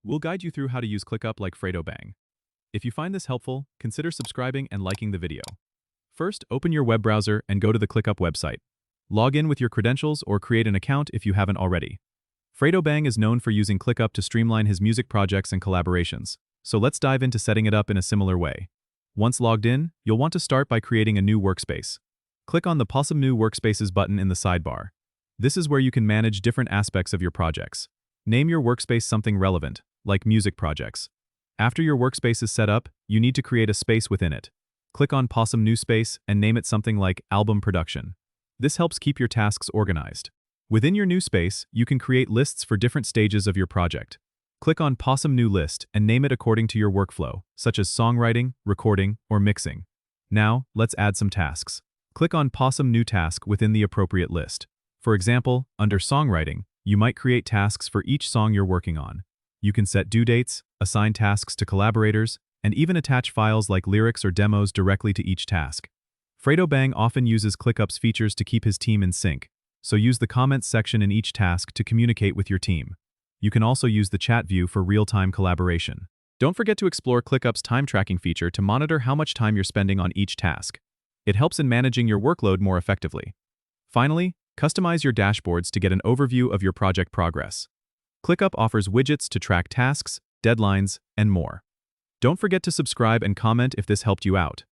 We'll guide you through how to use ClickUp like Fredo Bang. If you find this helpful, consider subscribing and liking the video. First, open your web browser and go to the ClickUp website. Log in with your credentials or create an account if you haven't already. Fredo Bang is known for using ClickUp to streamline his music projects and collaborations, so let's dive into setting it up in a similar way. Once logged in, you'll want to start by creating a new workspace. Click on the Possum New Workspaces button in the sidebar. This is where you can manage different aspects of your projects. Name your workspace something relevant, like music projects. After your workspace is set up, you need to create a space within it. Click on Possum New Space and name it something like Album Production. This helps keep your tasks organized. Within your new space, you can create lists for different stages of your project. Click on Possum New List and name it according to your workflow, such as songwriting, recording, or mixing. Now, let's add some tasks. Click on Possum New Task within the appropriate list. For example, under songwriting, you might create tasks for each song you're working on. You can set due dates, assign tasks to collaborators, and even attach files like lyrics or demos directly to each task. Fredo Bang often uses ClickUp's features to keep his team in sync, so use the comments section in each task to communicate with your team. You can also use the chat view for real-time collaboration. Don't forget to explore ClickUp's time tracking feature to monitor how much time you're spending on each task. It helps in managing your workload more effectively. Finally, customize your dashboards to get an overview of your project progress. ClickUp offers widgets to track tasks, deadlines, and more. Don't forget to subscribe and comment if this helped you out.